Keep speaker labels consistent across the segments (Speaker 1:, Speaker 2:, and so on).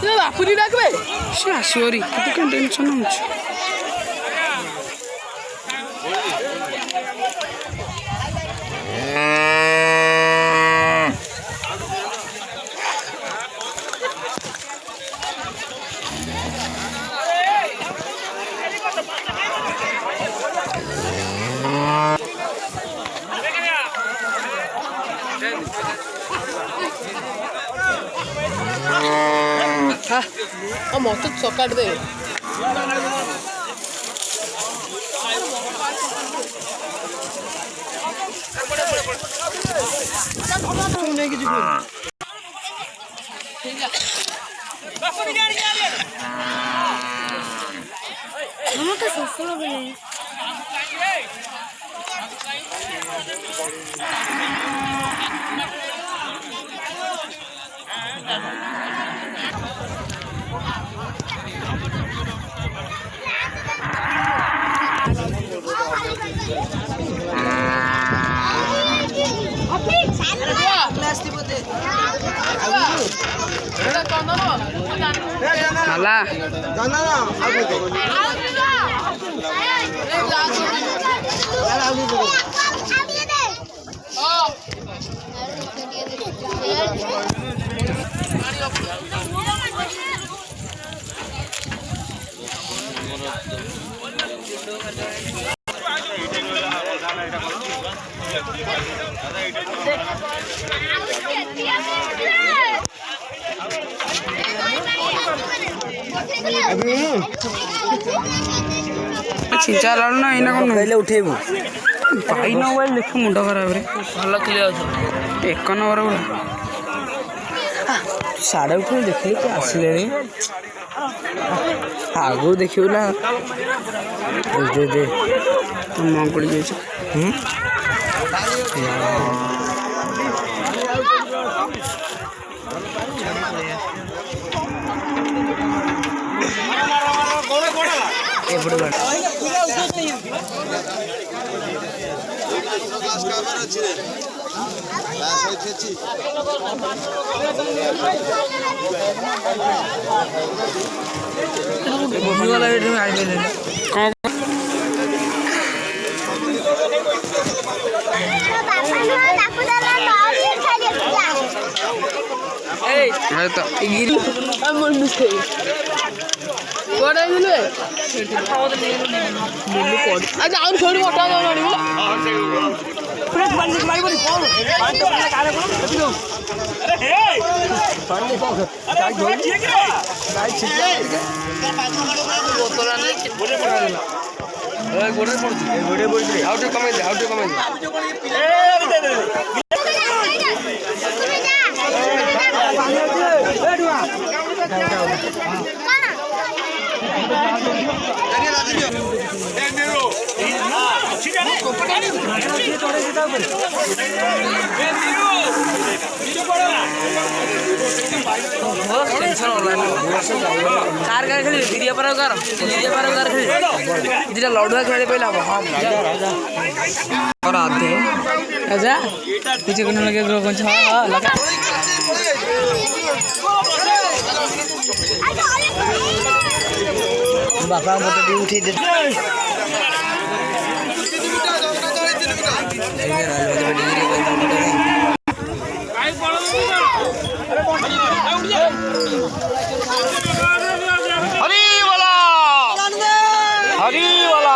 Speaker 1: बापुरी डाकबे से आसोरी केते कौन टेंशन होछ हाँ मत चकाट दे चिंचा लाडू ना इना कौन पहले उठेबू भाई न मोबाइल देख मुंड खराब रे भल क्लियर एक नंबर बोला साढ़े उठे देखिए कि आसिले आगु देखियो ना दे दे तुम मां पड़ी जाई ए बड़ बड़ क्लास कामर अछि रे क्लास अछि मम्मी वाला रेट में आ गए कौन ए तो गिरी हम मुंडू से कोड है दिले मुंडू कोड अच्छा और छोड़ मोटा ना मारिबो पूरा बंद मारिबो नी कोन पांच तो काले कोन देखियो अरे हे पानी को गाय धोई ठीक है गाय छिटा बोतल आने गोडे पड़ा देला ए गोडे पड़छ ए गोडे बोल रे आउट कमे दे ए दे दे कार खेली दिरिया पर खेली दिटा लडुआ खेले पहला हां और आते आजा पीछे कोन लगे कौन हां लगा बापा मत डी उठी दे हरी वाला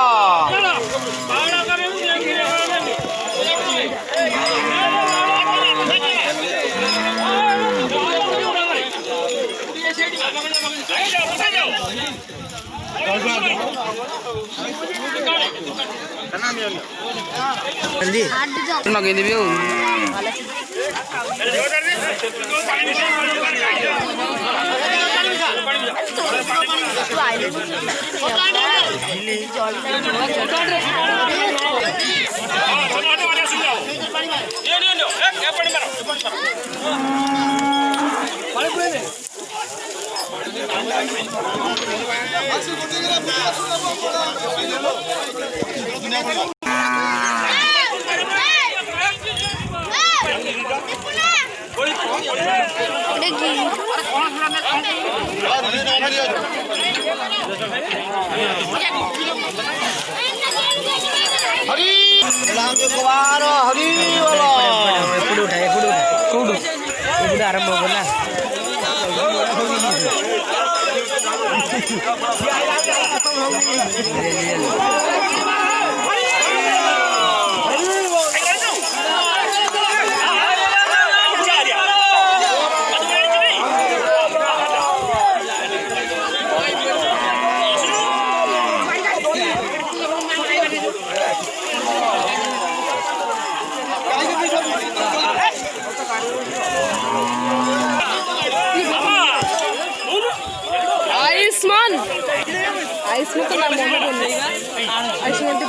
Speaker 1: जल्दी लगे देबे आरंभ होगा आयुष्मान तो नाम आयुष्मान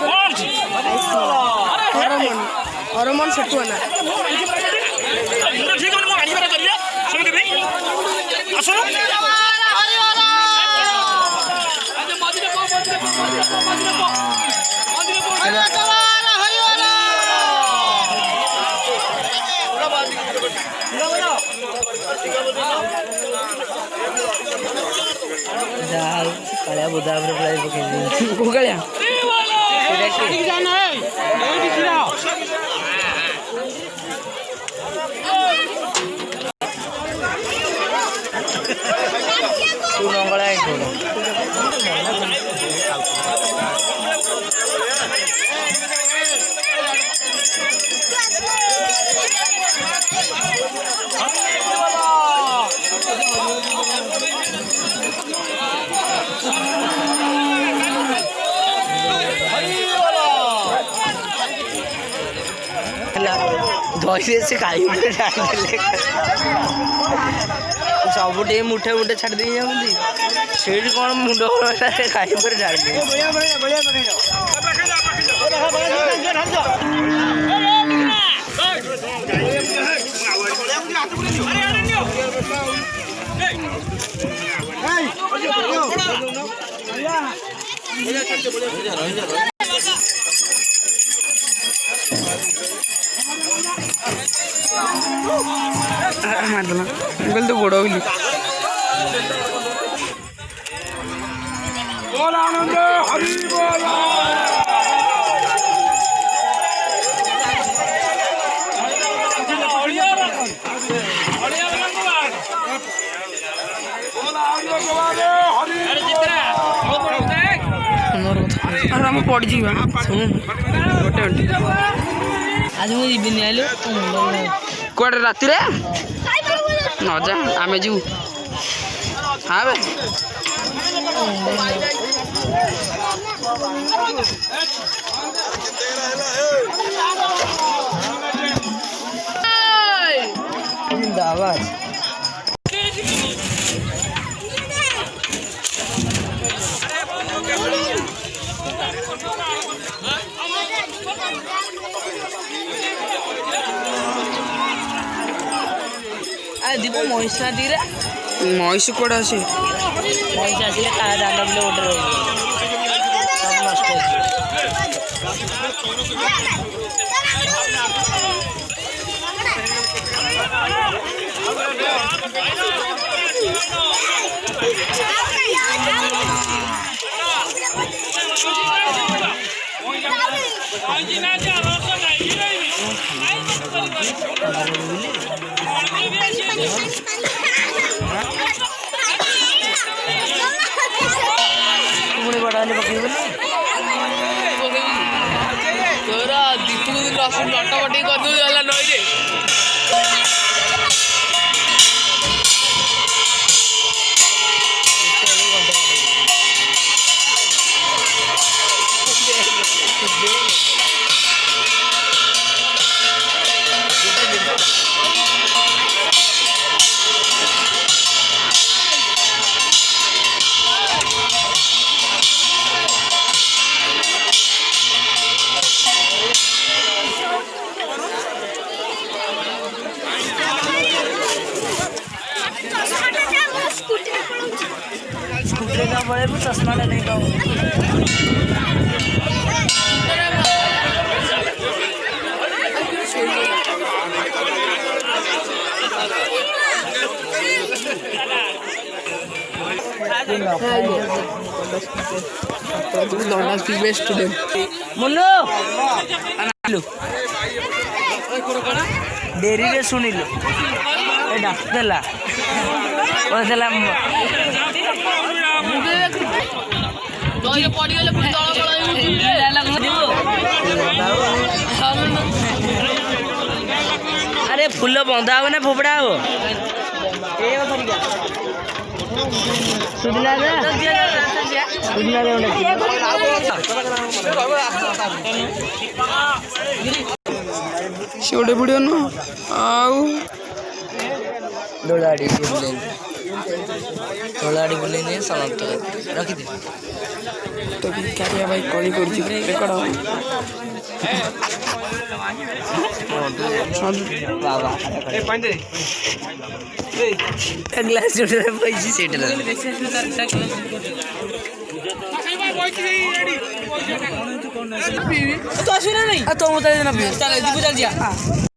Speaker 1: हरमन सेठुआना कळ्या बुधावर फ्लाय पकडली गोगळ्या तू नंगळा आहे धोई से खाई सब टे मुठे मुठे छाड़ दी से कौन मुंड खाई पर छाड़ गल तो गोड़ होगी आनंद हरि बोला आराम पड़ जा गोटे आज मुझे जीवन आलु कौटे राति न जा आम जीव हाँ बे जिंदाबाद दीप महिषा दी महिष कौड़ा आसे महिष आसिले दाना बिल गोटे सब नष्ट बढ़ाने पकड़ तोरा दीपू रसुन लटापटी कर दू जाला नई रे बड़े भी चश्मा लेने का डेरी रे सुनिलु डाकदेला कहला अरे फुल बंधा हो ना फोपड़ा हो
Speaker 2: ସେ ଗୋଟେ ଭିଡ଼ିଓ ନୁହଁ ଆଉ
Speaker 1: ଦୋଳାଡ଼ି ବୁଲେଇନି ସମାପ୍ତ ରଖିଦେ
Speaker 2: ତ ଭିକାରିଆ ଭାଇ କଳି କରୁଛି ରେକର୍ଡ
Speaker 1: ବାବା ଗ୍ଲାସ୍ ଯୋଉଟାରେ ପଇଛି ସେଇଟା ତୁ ଆସିବୁ ନା ନାଇଁ ତୋ ମତେ ଚାଲ ଯିବୁ ଚାଲ ଯିବା